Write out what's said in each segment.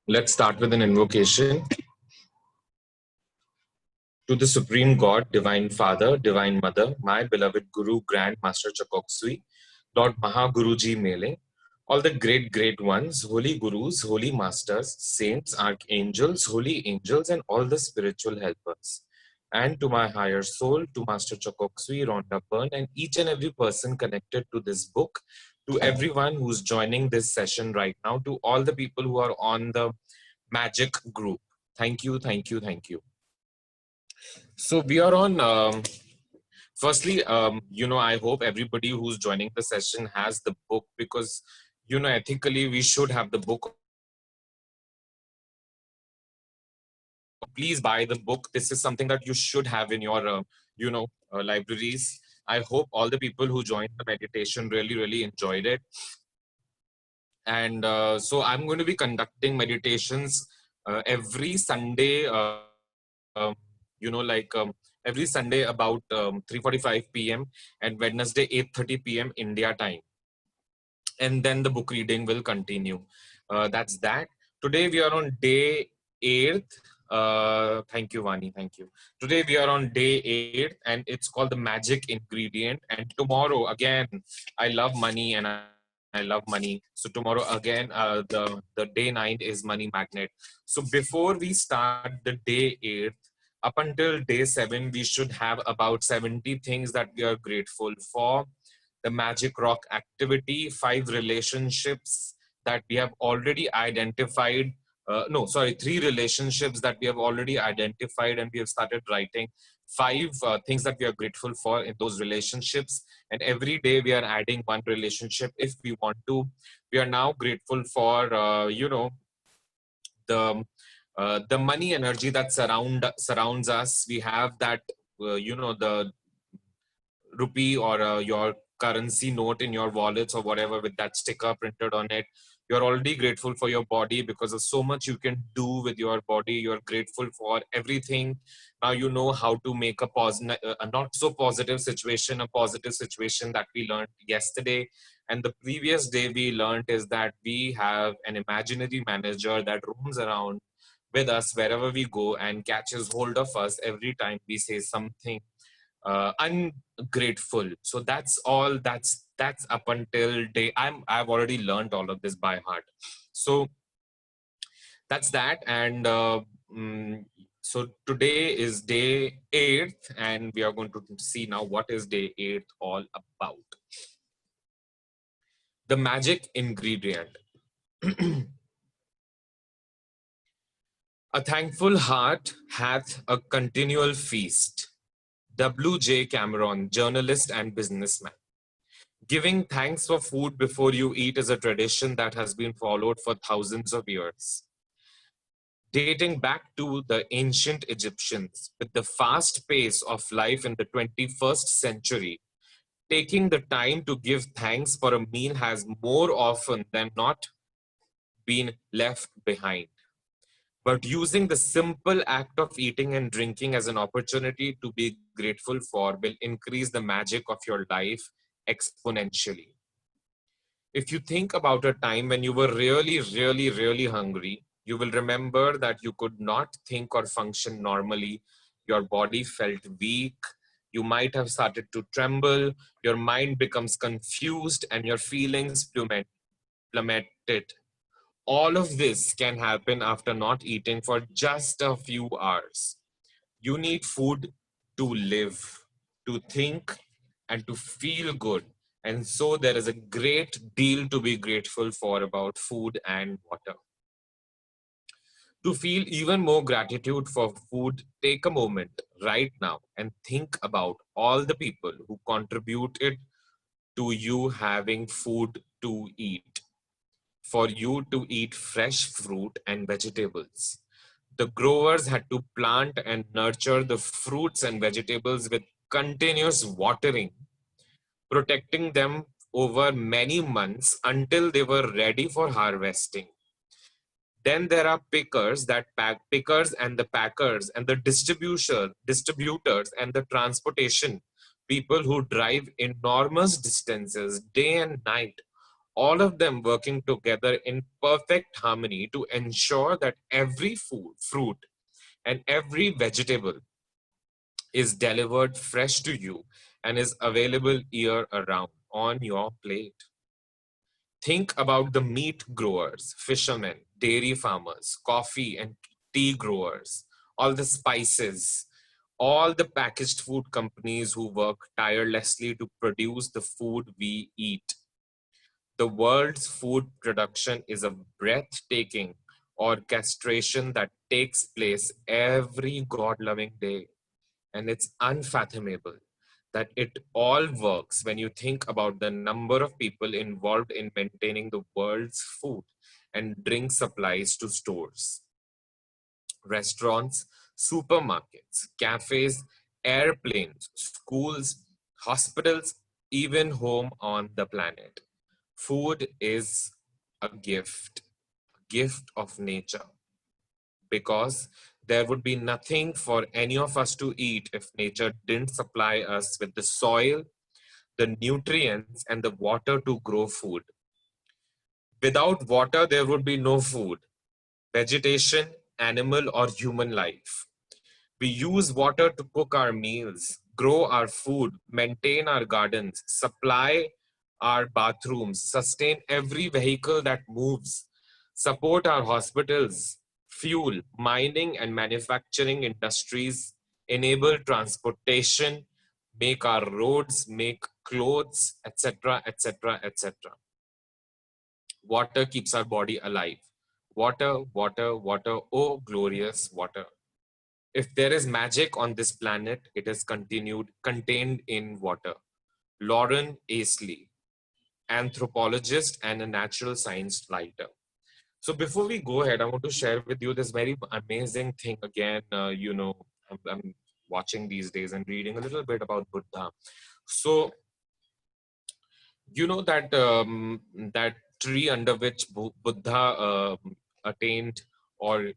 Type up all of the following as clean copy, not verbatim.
Let's start with an invocation. To the Supreme God, Divine Father, Divine Mother, my beloved Guru, Grand Master Chakoksui, Lord Mahaguruji Mele, all the great ones, holy gurus, holy masters, saints, archangels, holy angels, and all the spiritual helpers. And to my higher soul, to Master Chakoksui, Rhonda Byrne, and each and every person connected to this book, to everyone who's joining this session right now, to all the people who are on the Magic group. Thank you, thank you, thank you. So we are on, firstly, I hope everybody who's joining the session has the book because, ethically we should have the book. Please buy the book. This is something that you should have in your, libraries. I hope all the people who joined the meditation really enjoyed it. And so I'm going to be conducting meditations every Sunday, every Sunday about 3:45 p.m. and Wednesday 8:30 p.m. India time. And then the book reading will continue. That's that. Today we are on day 8th. Thank you, Vani. Thank you. Today we are on day 8th and it's called the magic ingredient. And tomorrow again, I love money and I love money. So tomorrow again, the day 9 is money magnet. So before we start the day 8th, up until day 7, we should have about 70 things that we are grateful for. The magic rock activity, 5 relationships that we have already identified. 3 relationships that we have already identified, and we have started writing 5 things that we are grateful for in those relationships. And every day we are adding 1 relationship if we want to. We are now grateful for, the money energy that surrounds us. We have that, the rupee or your currency note in your wallets or whatever with that sticker printed on it. You're already grateful for your body because of so much you can do with your body. You're grateful for everything. Now you know how to make a not so positive situation a positive situation. That we learned yesterday, and the previous day we learned is that we have an imaginary manager that roams around with us wherever we go and catches hold of us every time we say something ungrateful. So that's all. That's up until day. I've already learned all of this by heart. So that's that. And so today is day 8th, and we are going to see now what is day 8th all about. The magic ingredient. A thankful heart hath a continual feast. W.J. Cameron, journalist and businessman. Giving thanks for food before you eat is a tradition that has been followed for thousands of years. Dating back to the ancient Egyptians, with the fast pace of life in the 21st century, taking the time to give thanks for a meal has more often than not been left behind. But using the simple act of eating and drinking as an opportunity to be grateful for will increase the magic of your life exponentially. If you think about a time when you were really hungry, you will remember that you could not think or function normally. Your body felt weak. You might have started to tremble. Your mind becomes confused and your feelings plummeted. All of this can happen after not eating for just a few hours. You need food to live, to think, and to feel good. And so there is a great deal to be grateful for about food and water. To feel even more gratitude for food, take a moment right now and think about all the people who contributed to you having food to eat, for you to eat fresh fruit and vegetables. The growers had to plant and nurture the fruits and vegetables with continuous watering, protecting them over many months until they were ready for harvesting. Then there are pickers that pack pickers and the packers and the distributors and the transportation people who drive enormous distances day and night, all of them working together in perfect harmony to ensure that every fruit and every vegetable is delivered fresh to you and is available year around on your plate. Think about the meat growers, fishermen, dairy farmers, coffee and tea growers, all the spices, all the packaged food companies who work tirelessly to produce the food we eat. The world's food production is a breathtaking orchestration that takes place every God loving day. And it's unfathomable that it all works when you think about the number of people involved in maintaining the world's food and drink supplies to stores, restaurants, supermarkets, cafes, airplanes, schools, hospitals, even home on the planet. Food is a gift of nature, because there would be nothing for any of us to eat if nature didn't supply us with the soil, the nutrients, and the water to grow food. Without water, there would be no food, vegetation, animal, or human life. We use water to cook our meals, grow our food, maintain our gardens, supply our bathrooms, sustain every vehicle that moves, support our hospitals, fuel, mining and manufacturing industries, enable transportation, make our roads, make clothes, etc., etc., etc. Water keeps our body alive. Water, water, water, oh glorious water. If there is magic on this planet, it is contained in water. Lauren Aisley, anthropologist and a natural science writer. So before we go ahead, I want to share with you this very amazing thing again. I'm watching these days and reading a little bit about Buddha. So you know that that tree under which Buddha attained or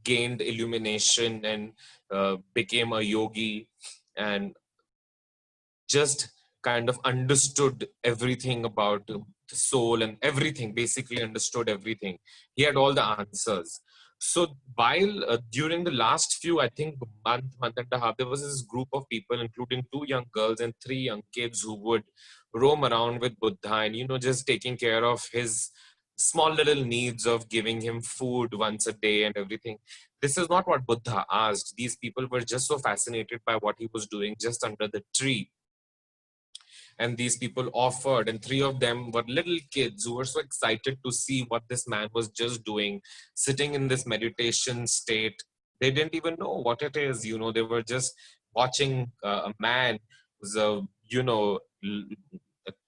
gained illumination and became a yogi and just kind of understood everything about the soul and everything, basically understood everything. He had all the answers. So while during the last few, I think month and a half, there was this group of people, including two young girls and three young kids, who would roam around with Buddha and, just taking care of his small little needs of giving him food once a day and everything. This is not what Buddha asked. These people were just so fascinated by what he was doing just under the tree, and these people offered, and three of them were little kids who were so excited to see what this man was just doing, sitting in this meditation state. They didn't even know what it is. They were just watching a man who's a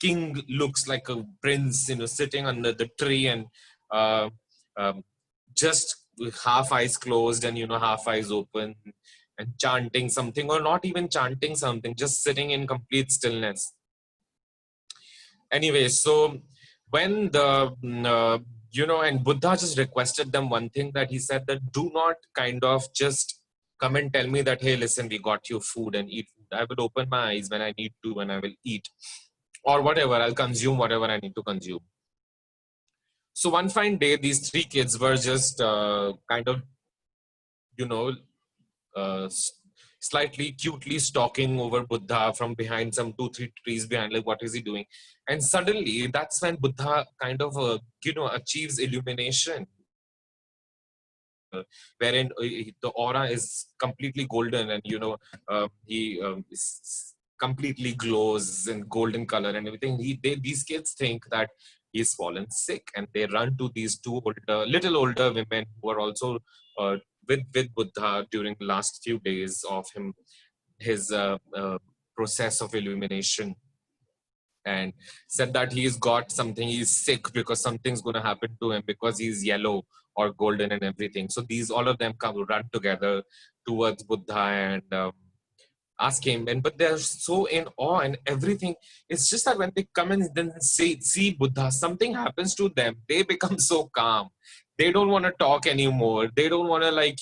king, looks like a prince, sitting under the tree, and uh, um, just with half eyes closed and half eyes open, and chanting something, or not even chanting something, just sitting in complete stillness. Anyway, so when and Buddha just requested them one thing, that he said that do not kind of just come and tell me that, hey, listen, we got you food and eat food. I will open my eyes when I need to, when I will eat, or whatever, I'll consume whatever I need to consume. So one fine day, these three kids were just kind of, you know, uh, slightly cutely stalking over Buddha from behind some 2-3 trees behind, like, what is he doing? And suddenly, that's when Buddha kind of, achieves illumination, wherein the aura is completely golden, and he completely glows in golden color and everything. These kids think that he's fallen sick, and they run to these two little older women who are also with Buddha during the last few days of his process of illumination, and said that he's got something, he's sick because something's going to happen to him because he's yellow or golden and everything. So these, all of them come run together towards Buddha and ask him, and but they're so in awe and everything. It's just that when they come and then see Buddha, something happens to them. They become so calm. They don't want to talk anymore. They don't want to, like,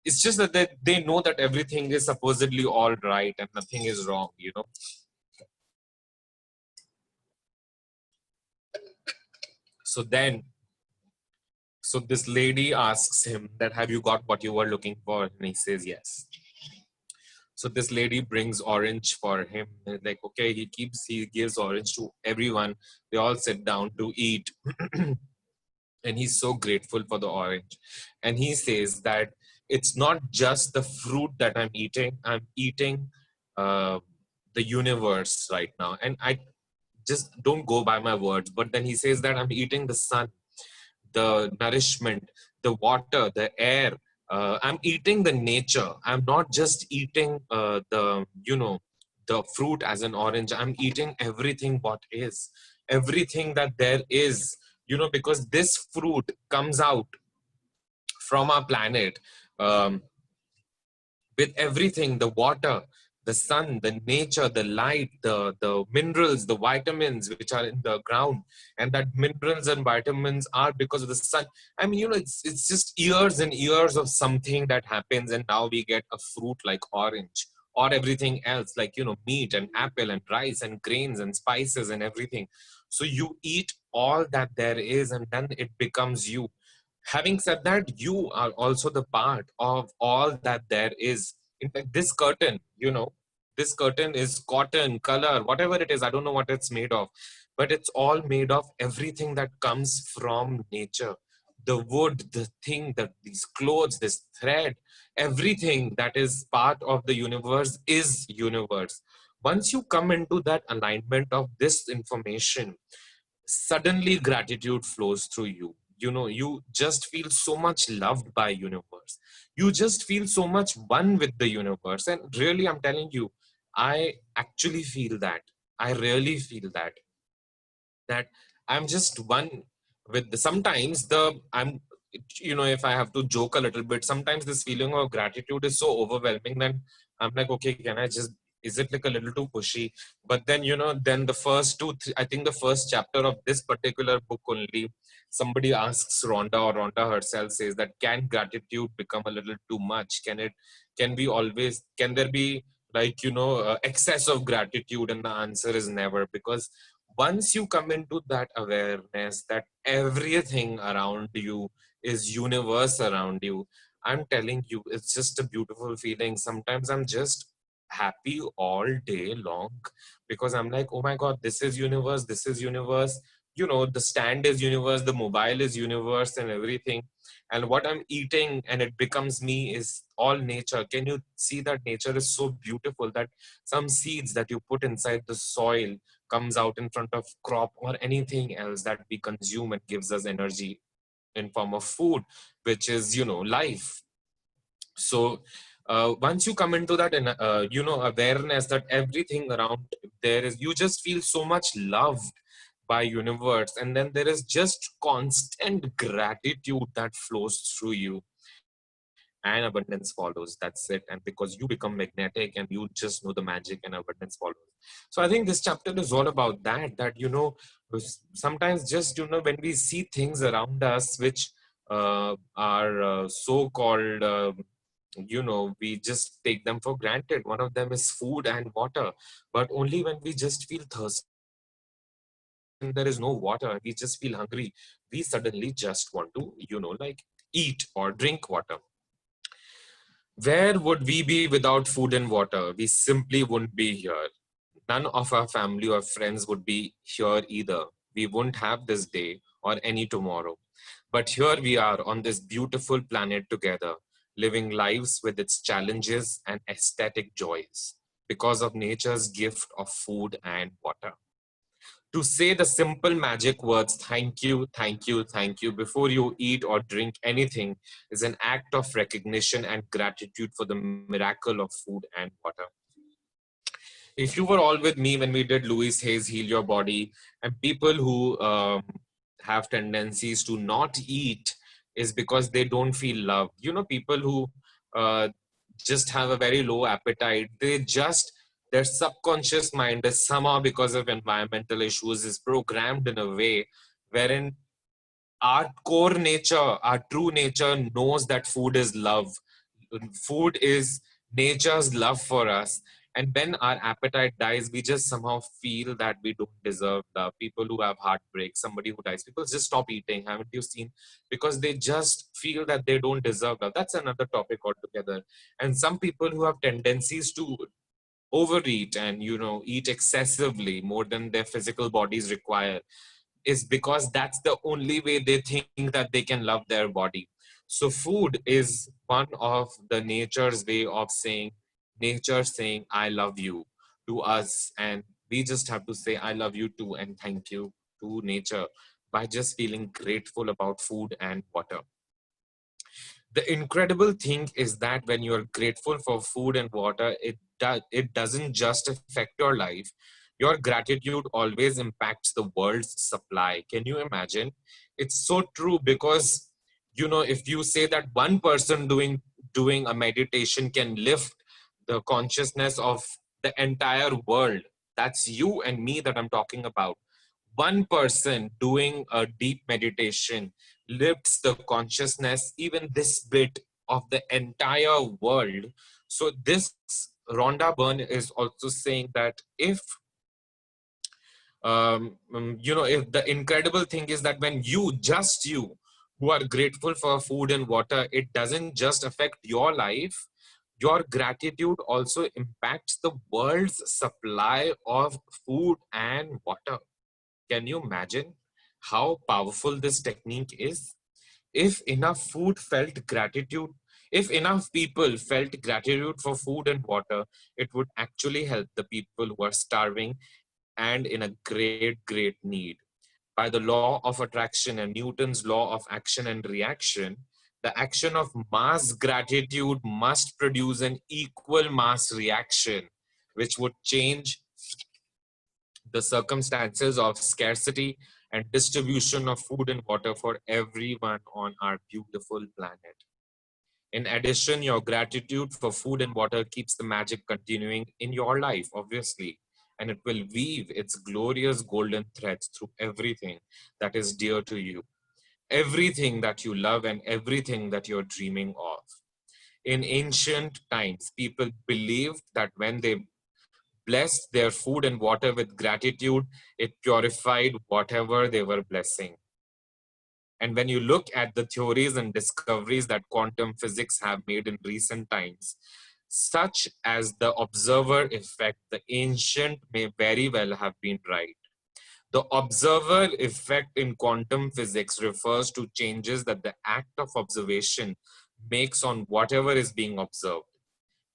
it's just that they know that everything is supposedly all right and nothing is wrong. So this lady asks him that, have you got what you were looking for? And he says, yes. So this lady brings orange for him. And like, okay, he gives orange to everyone. They all sit down to eat. And he's so grateful for the orange. And he says that it's not just the fruit that I'm eating uh, the universe right now. And I just don't go by my words, but then he says that I'm eating the sun, the nourishment, the water, the air. I'm eating the nature. I'm not just eating the fruit as an orange. I'm eating everything what is, everything that there is, because this fruit comes out from our planet, um, with everything, the water, the sun, the nature, the light, the minerals, the vitamins which are in the ground. And that minerals and vitamins are because of the sun. I mean, it's just years and years of something that happens, and now we get a fruit like orange, or everything else like, meat and apple and rice and grains and spices and everything. So you eat all that there is, and then it becomes you. Having said that, you are also the part of all that there is. In fact, this curtain is cotton, color, whatever it is. I don't know what it's made of, but it's all made of everything that comes from nature. The wood, the thing, that these clothes, this thread, everything that is part of the universe is universe. Once you come into that alignment of this information, suddenly gratitude flows through you. You just feel so much loved by universe. You just feel so much one with the universe. And really, I'm telling you, I actually feel that. I really feel that I'm just one with sometimes if I have to joke a little bit, sometimes this feeling of gratitude is so overwhelming. Then I'm like, okay, can I just, is it like a little too pushy? But then, then the I think the first chapter of this particular book only, somebody asks Rhonda, or Rhonda herself says that, can gratitude become a little too much? Can there be like, excess of gratitude? And the answer is never, because once you come into that awareness that everything around you is universe around you, I'm telling you, it's just a beautiful feeling. Sometimes I'm just happy all day long, because I'm like, oh my god, this is universe, this is universe. The stand is universe, the mobile is universe, and everything. And what I'm eating and it becomes me is all nature. Can you see that nature is so beautiful, that some seeds that you put inside the soil comes out in front of crop or anything else that we consume and gives us energy in form of food, which is, life. So once you come into that, awareness that everything around there is, you just feel so much loved by universe. And then there is just constant gratitude that flows through you, and abundance follows. That's it. And because you become magnetic, and you just know the magic, and abundance follows. So I think this chapter is all about that sometimes just, when we see things around us which are so called, we just take them for granted. One of them is food and water. But only when we just feel thirsty and there is no water, we just feel hungry, we suddenly just want to, eat or drink water. Where would we be without food and water? We simply wouldn't be here. None of our family or friends would be here either. We wouldn't have this day or any tomorrow. But here we are on this beautiful planet together, living lives with its challenges and aesthetic joys because of nature's gift of food and water. To say the simple magic words, thank you, thank you, thank you, before you eat or drink anything is an act of recognition and gratitude for the miracle of food and water. If you were all with me when we did Louise Hay's Heal Your Body, and people who have tendencies to not eat is because they don't feel loved. People who uh, just have a very low appetite, their subconscious mind is somehow, because of environmental issues, is programmed in a way wherein our core nature, our true nature knows that food is love. Food is nature's love for us. And when our appetite dies, we just somehow feel that we don't deserve love. People who have heartbreak, somebody who dies, people just stop eating. Haven't you seen? Because they just feel that they don't deserve love. That's another topic altogether. And some people who have tendencies to overeat and eat excessively more than their physical bodies require is because that's the only way they think that they can love their body. So food is one of the nature's way of saying, nature saying I love you to us, and we just have to say I love you too and thank you to nature by just feeling grateful about food and water. The incredible thing is that when you're grateful for food and water, it doesn't just affect your life. Your gratitude always impacts the world's supply. Can you imagine? It's so true because if you say that one person doing a meditation can lift the consciousness of the entire world, that's you and me that I'm talking about. One person doing a deep meditation lifts the consciousness, even this bit, of the entire world. So this Rhonda Byrne is also saying that if the incredible thing is that when just you, who are grateful for food and water, it doesn't just affect your life. Your gratitude also impacts the world's supply of food and water. Can you imagine how powerful this technique is? If enough food felt gratitude, if enough people felt gratitude for food and water, it would actually help the people who are starving and in a great need. By the law of attraction and Newton's law of action and reaction, the action of mass gratitude must produce an equal mass reaction, which would change the circumstances of scarcity and distribution of food and water for everyone on our beautiful planet. In addition, your gratitude for food and water keeps the magic continuing in your life, obviously, and it will weave its glorious golden threads through everything that is dear to you, everything that you love, and everything that you're dreaming of. In ancient times, people believed that when they blessed their food and water with gratitude, it purified whatever they were blessing. And when you look at the theories and discoveries that quantum physics have made in recent times, such as the observer effect, the ancient may very well have been right. The observer effect in quantum physics refers to changes that the act of observation makes on whatever is being observed.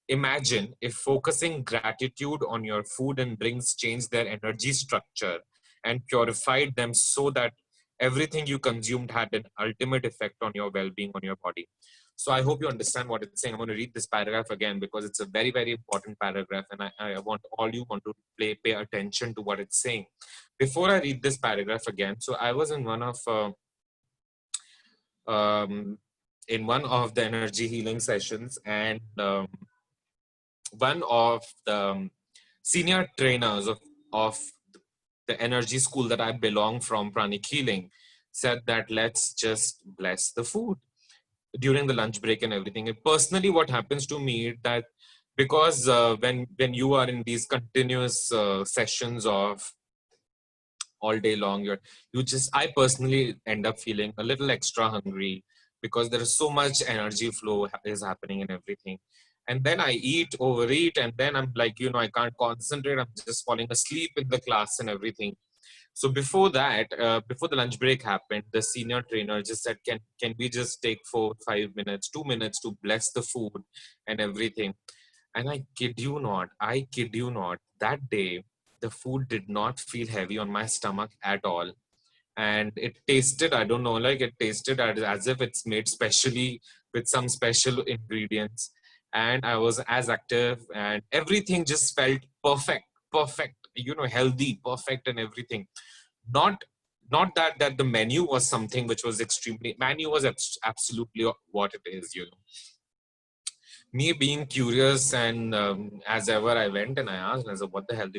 Imagine if focusing gratitude on your food and drinks changed their energy structure and purified them so that everything you consumed had an ultimate effect on your well-being, on your body. So I hope you understand what it's saying. I'm going to read this paragraph again because it's a very important paragraph, and I want all you want to pay attention to what it's saying. Before I read this paragraph again, so I was um, in one of the energy healing sessions, and one of the senior trainers of the energy school that I belong from, Pranic Healing, said that let's just bless the food during the lunch break and everything. And personally, what happens to me that because when you are in these continuous sessions of all day long, I personally end up feeling a little extra hungry because there is so much energy flow is happening and everything. And then I overeat, and then I'm like, I can't concentrate. I'm just falling asleep in the class and everything. So before that, before the lunch break happened, the senior trainer just said, can we just take 4 5 minutes, 2 minutes to bless the food and everything? And I kid you not, that day, the food did not feel heavy on my stomach at all. And it tasted, I don't know, like it tasted as if it's made specially with some special ingredients. And I was as active, and everything just felt perfect, healthy, perfect, and everything. Not not that the menu was something which was extremely, menu was absolutely what it is, me being curious, and as ever I went and I asked, and I said, what the hell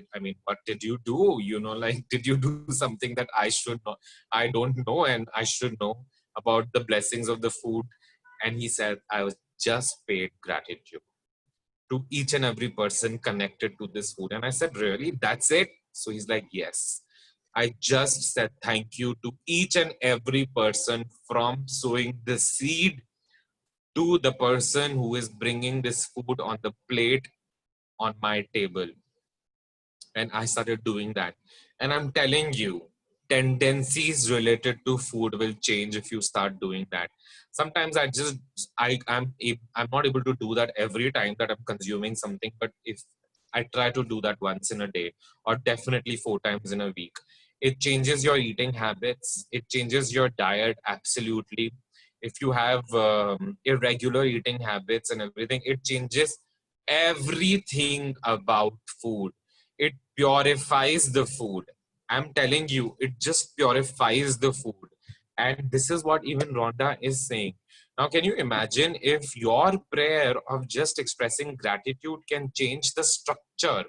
what did you do, like, did you do something that I should know, I don't know, and I should know about the blessings of the food? And he said, I was just paid gratitude. to each and every person connected to this food. And I said, really? That's it? So he's like, yes. I just said thank you to each and every person, from sowing the seed to the person who is bringing this food on the plate on my table. And I started doing that. And I'm telling you, tendencies related to food will change if you start doing that. Sometimes I'm not able to do that every time that I'm consuming something, but if I try to do that once in a day, or definitely 4 times in a week, it changes your eating habits, it changes your diet absolutely. If you have irregular eating habits and everything, it changes everything about food. It purifies the food. I'm telling you, it just purifies the food. And this is what even Rhonda is saying. Now, can you imagine if your prayer of just expressing gratitude can change the structure,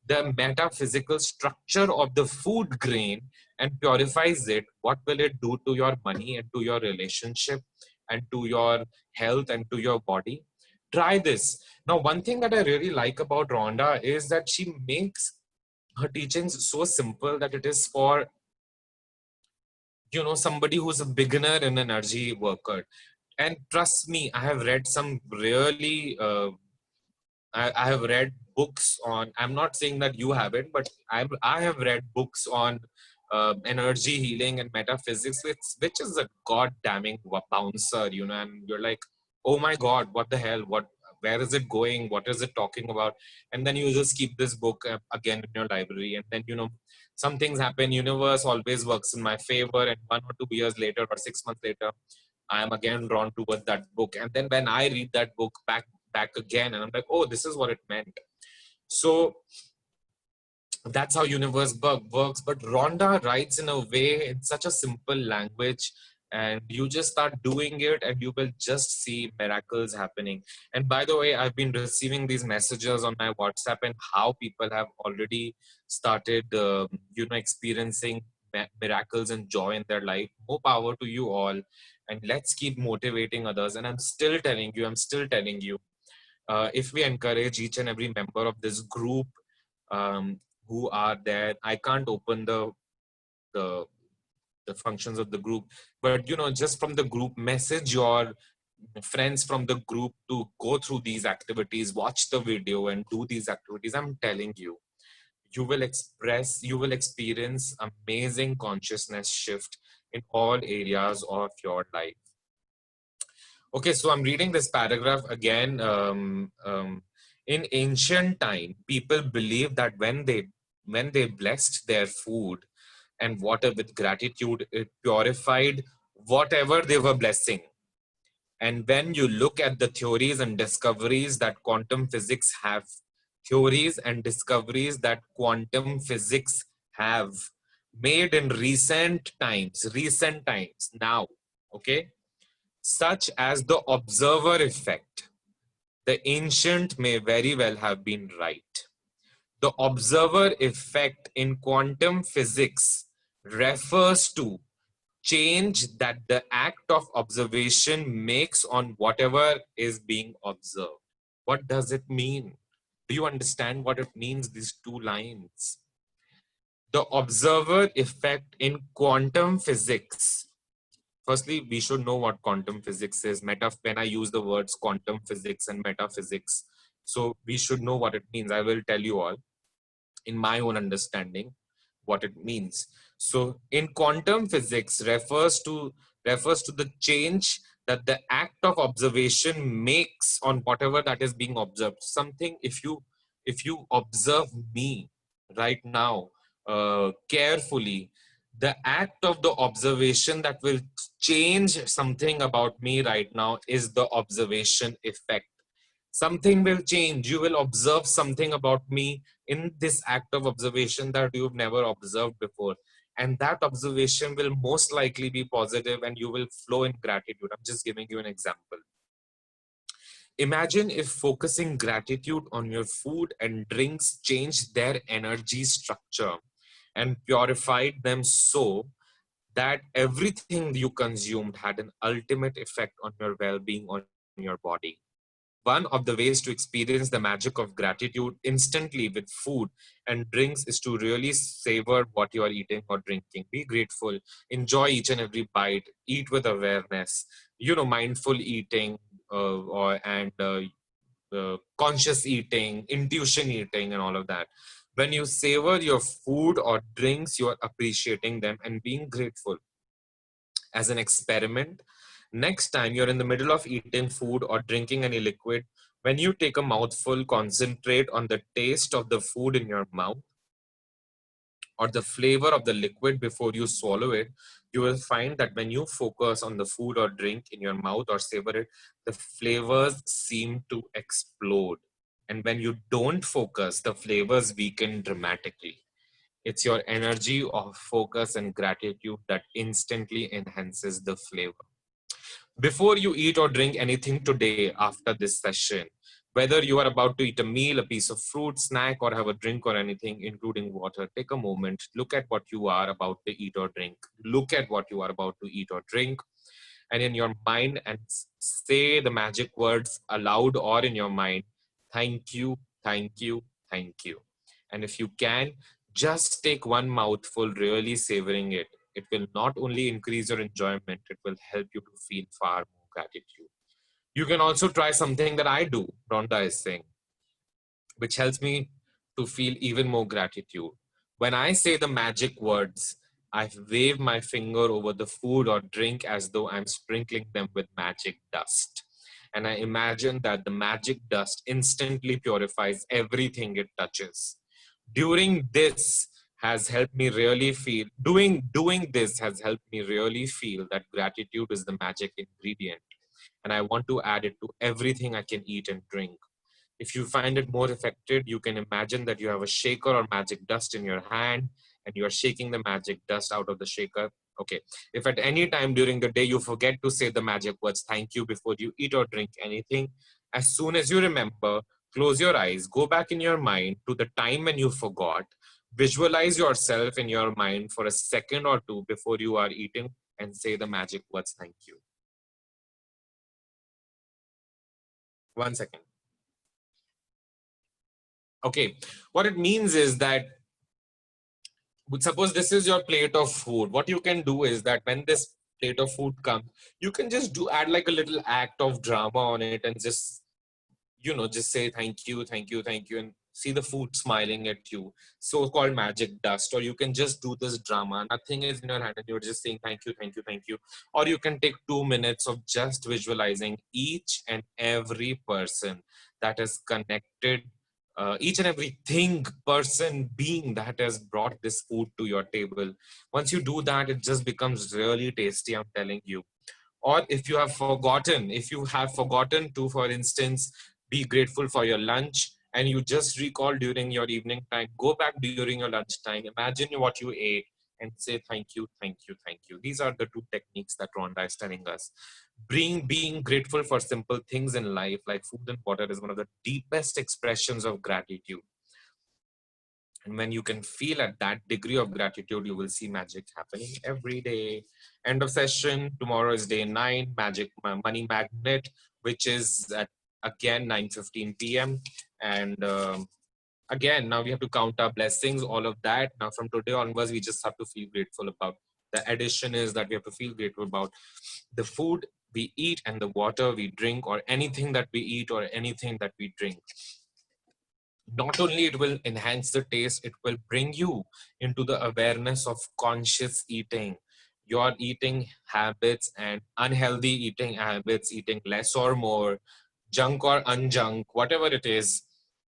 the metaphysical structure of the food grain, and purifies it? What will it do to your money and to your relationship and to your health and to your body? Try this. Now, one thing that I really like about Rhonda is that she makes her teachings so simple that it is for somebody who's a beginner in energy worker. And trust me, I have read some really I have read books on, I'm not saying that you haven't, but I have read books on energy healing and metaphysics, which is a god damning bouncer, and you're like, oh my god, what the hell, where is it going, what is it talking about? And then you just keep this book again in your library, and then some things happen, universe always works in my favor, and 1 or 2 years later or 6 months later, I am again drawn towards that book. And then when I read that book back again, and I'm like, oh, this is what it meant. So that's how universe works. But Rhonda writes in a way, in such a simple language, and you just start doing it and you will just see miracles happening. And by the way, I've been receiving these messages on my WhatsApp, and how people have already started experiencing miracles and joy in their life. More power to you all, and let's keep motivating others. And I'm still telling you, if we encourage each and every member of this group um, who are there, I can't open the the functions of the group, but just from the group, message your friends from the group to go through these activities, watch the video and do these activities. I'm telling you, you will experience amazing consciousness shift in all areas of your life. Okay, so I'm reading this paragraph again. In ancient time, people believed that when they blessed their food and water with gratitude, it purified whatever they were blessing. And when you look at the theories and discoveries that quantum physics have, made in recent times now, okay, such as the observer effect, the ancient may very well have been right. The observer effect in quantum physics refers to change that the act of observation makes on whatever is being observed. What does it mean? Do you understand what it means, these two lines? The observer effect in quantum physics. Firstly, we should know what quantum physics is. When I use the words quantum physics and metaphysics, so we should know what it means. I will tell you all in my own understanding what it means. So in quantum physics refers to the change that the act of observation makes on whatever that is being observed. Something, if you observe me right now carefully, the act of the observation that will change something about me right now is the observation effect. Something will change. You will observe something about me in this act of observation that you've never observed before. And that observation will most likely be positive, and you will flow in gratitude. I'm just giving you an example. Imagine if focusing gratitude on your food and drinks changed their energy structure and purified them so that everything you consumed had an ultimate effect on your well-being, on your body. One of the ways to experience the magic of gratitude instantly with food and drinks is to really savor what you are eating or drinking. Be grateful, enjoy each and every bite, eat with awareness, mindful eating, and conscious eating, intuition eating, and all of that. When you savor your food or drinks, you are appreciating them and being grateful. As an experiment, next time you're in the middle of eating food or drinking any liquid, when you take a mouthful, concentrate on the taste of the food in your mouth or the flavor of the liquid before you swallow it. You will find that when you focus on the food or drink in your mouth or savor it, the flavors seem to explode. And when you don't focus, the flavors weaken dramatically. It's your energy of focus and gratitude that instantly enhances the flavor. Before you eat or drink anything today after this session, whether you are about to eat a meal, a piece of fruit, snack, or have a drink or anything, including water, take a moment, look at what you are about to eat or drink. Look at what you are about to eat or drink, and in your mind, and say the magic words aloud or in your mind: thank you, thank you, thank you. And if you can, just take one mouthful, really savoring it. It will not only increase your enjoyment, it will help you to feel far more gratitude. You can also try something that I do, Rhonda is saying, which helps me to feel even more gratitude. When I say the magic words, I wave my finger over the food or drink as though I'm sprinkling them with magic dust. And I imagine that the magic dust instantly purifies everything it touches. During this has helped me really feel doing this has helped me really feel that gratitude is the magic ingredient, and I want to add it to everything I can eat and drink. If you find it more effective, you can imagine that you have a shaker or magic dust in your hand and you are shaking the magic dust out of the shaker. Okay. If at any time during the day you forget to say the magic words thank you before you eat or drink anything, as soon as you remember, close your eyes, go back in your mind to the time when you forgot, visualize yourself in your mind for a second or two before you are eating and say the magic words thank you. 1 second. Okay. What it means is that, but suppose this is your plate of food. What you can do is that when this plate of food comes, you can just add like a little act of drama on it and just, just say thank you, thank you, thank you, and see the food smiling at you. So called magic dust. Or you can just do this drama. Nothing is in your hand and you're just saying thank you, thank you, thank you. Or you can take 2 minutes of just visualizing each and every person that is connected, each and every thing, person, being that has brought this food to your table. Once you do that, it just becomes really tasty, I'm telling you. Or if you have forgotten to, for instance, be grateful for your lunch, and you just recall during your evening time, go back during your lunch time, imagine what you ate, and say thank you, thank you, thank you. These are the two techniques that Rhonda is telling us. Being grateful for simple things in life like food and water is one of the deepest expressions of gratitude. And when you can feel at that degree of gratitude, you will see magic happening every day. End of session. Tomorrow is day 9, Magic Money Magnet, which is at again 9:15 p.m. And again, now we have to count our blessings, all of that. Now from today onwards, we just have to feel grateful about. The addition is that we have to feel grateful about the food we eat and the water we drink, or anything that we eat or anything that we drink. Not only it will enhance the taste, it will bring you into the awareness of conscious eating. Your eating habits and unhealthy eating habits, eating less or more, junk or unjunk, whatever it is,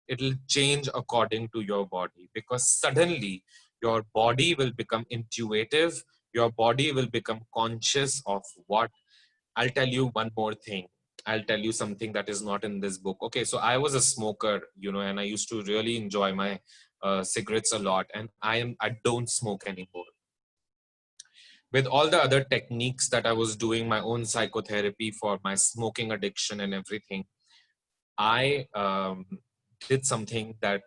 it'll change according to your body, because suddenly your body will become intuitive, your body will become conscious of what. I'll tell you one more thing. I'll tell you something that is not in this book. Okay, so I was a smoker, and I used to really enjoy my cigarettes a lot, and I don't smoke anymore. With all the other techniques that I was doing, my own psychotherapy for my smoking addiction and everything, I did something that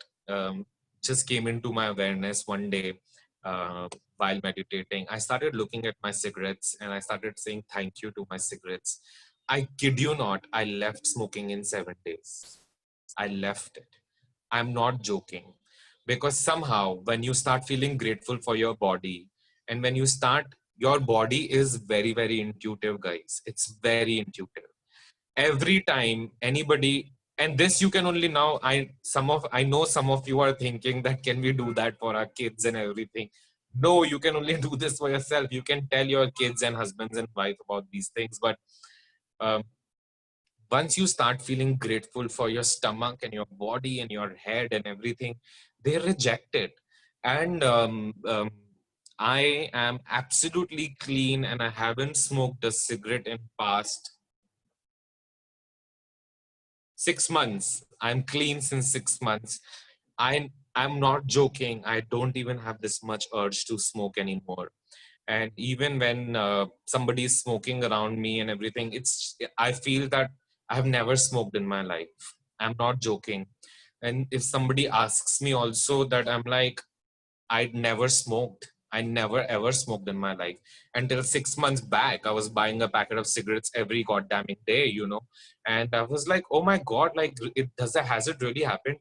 just came into my awareness one day while meditating. I started looking at my cigarettes and I started saying thank you to my cigarettes. I kid you not, I left smoking in 7 days. I left it. I'm not joking. Because somehow, when you start feeling grateful for your body, and when you start, your body is very, very intuitive, guys. It's very intuitive. Every time anybody, and this you can only now, I know some of you are thinking that can we do that for our kids and everything. No, you can only do this for yourself. You can tell your kids and husbands and wife about these things, but um, once you start feeling grateful for your stomach and your body and your head and everything, they reject it. And I am absolutely clean, and I haven't smoked a cigarette in past 6 months. I'm clean since 6 months. I'm not joking. I don't even have this much urge to smoke anymore. And even when somebody is smoking around me and everything, I feel that I have never smoked in my life. I'm not joking. And if somebody asks me also, that I'm like, I'd never smoked. I never ever smoked in my life until 6 months back. I was buying a packet of cigarettes every goddamn day, and I was like, oh my god, like has it really happened?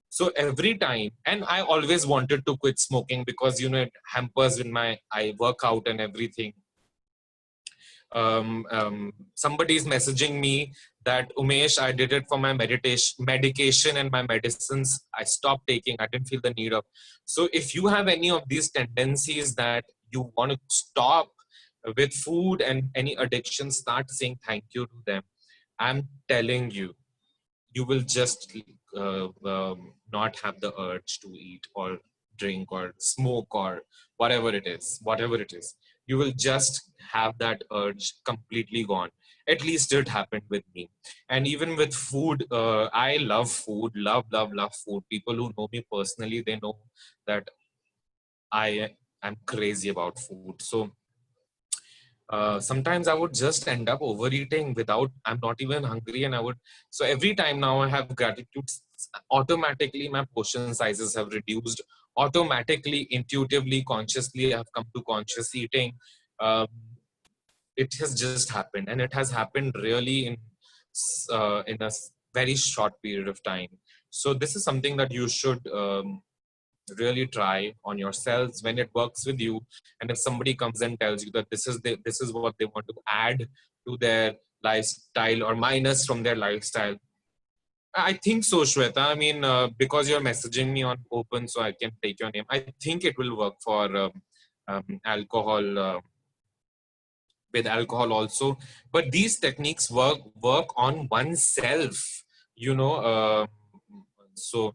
So every time, and I always wanted to quit smoking because it hampers when I work out and everything. Somebody is messaging me that, Umesh, I did it for my medication and my medicines. I stopped taking. I didn't feel the need of. So if you have any of these tendencies that you want to stop with food and any addiction, start saying thank you to them. I'm telling you, you will just not have the urge to eat or drink or smoke or whatever it is. You will just have that urge completely gone. At least it happened with me. And even with food, I love food, love food. People who know me personally, they know that I am crazy about food. So sometimes I would just end up overeating without, I'm not even hungry, and I would. So every time now I have gratitude, automatically my portion sizes have reduced. Automatically, intuitively, consciously, I have come to conscious eating. Um, it has just happened, and it has happened really in a very short period of time. So this is something that you should really try on yourselves when it works with you. And if somebody comes and tells you that this is what they want to add to their lifestyle or minus from their lifestyle, I think so, Shweta. I mean, because you're messaging me on open, so I can take your name. I think it will work for alcohol, with alcohol also. But these techniques work on oneself, you know. So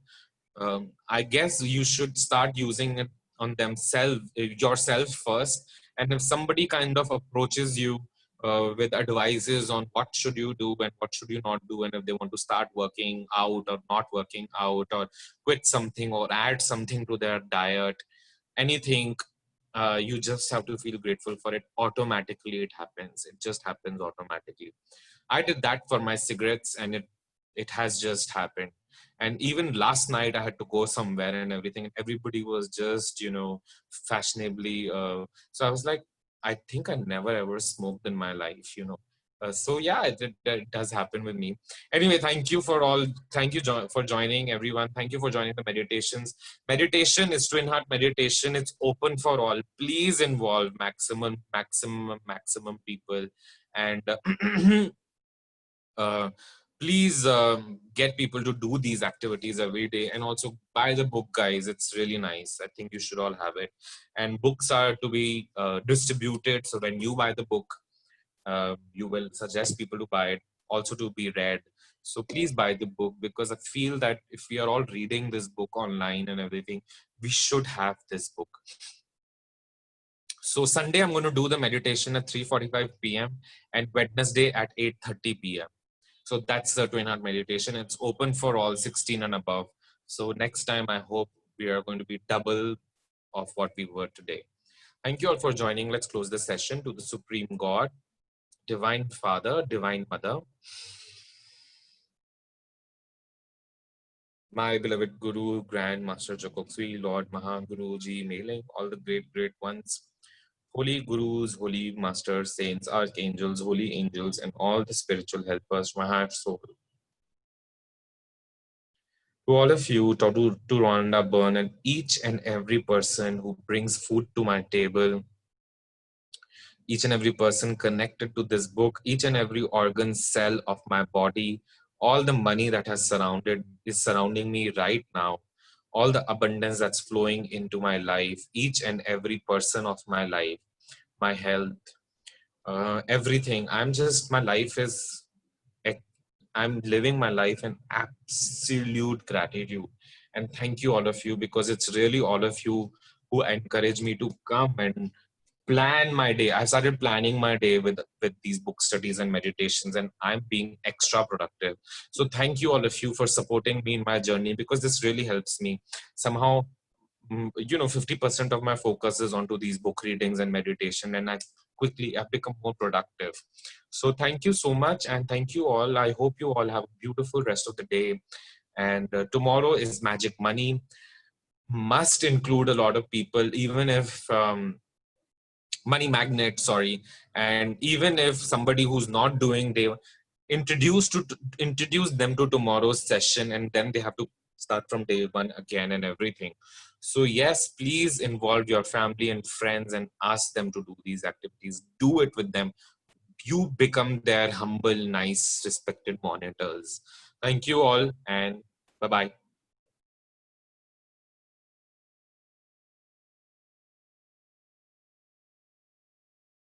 I guess you should start using it on themselves, yourself first. And if somebody kind of approaches you with advices on what should you do and what should you not do, and if they want to start working out or not working out, or quit something or add something to their diet, anything, you just have to feel grateful for it. Automatically, it happens. It just happens automatically. I did that for my cigarettes, and it has just happened. And even last night, I had to go somewhere and everything, and everybody was just fashionably. So I was like, I think I never ever smoked in my life. So yeah, it does happen with me. Anyway, thank you for joining, everyone. Thank you for joining the meditations. Meditation is Twin Heart Meditation. It's open for all. Please involve maximum people, and uh, please get people to do these activities every day. And also buy the book, guys. It's really nice. I think you should all have it. And books are to be distributed. So when you buy the book, you will suggest people to buy it, also to be read. So please buy the book, because I feel that if we are all reading this book online and everything, we should have this book. So Sunday, I'm going to do the meditation at 3:45 p.m. and Wednesday at 8:30 p.m. So that's the Twin Heart meditation. It's open for all 16 and above. So next time, I hope we are going to be double of what we were today. Thank you all for joining. Let's close the session to the Supreme God, Divine Father, Divine Mother, my beloved Guru, Grand Master Jokoksui, Lord Mahaguru Ji, Mailing, all the great ones Holy gurus, holy masters, saints, archangels, holy angels, and all the spiritual helpers, my heart so. To all of you, to Rhonda Byrne, and each and every person who brings food to my table, each and every person connected to this book, each and every organ cell of my body, all the money that has surrounding me right now, all the abundance that's flowing into my life, each and every person of my life, my health, everything. My life is, I'm living my life in absolute gratitude. And thank you, all of you, because it's really all of you who encourage me to come and plan my day. I started planning my day with these book studies and meditations, and I'm being extra productive. So thank you, all of you, for supporting me in my journey, because this really helps me. Somehow, 50% of my focus is onto these book readings and meditation, and I've become more productive. So thank you so much, and thank you all. I hope you all have a beautiful rest of the day. And tomorrow is Magic Money. Must include a lot of people, even if money magnet, sorry, and even if somebody who's not doing, they introduce them to tomorrow's session, and then they have to start from day one again and everything. So yes, please involve your family and friends and ask them to do these activities. Do it with them. You become their humble, nice, respected monitors. Thank you all, and bye bye.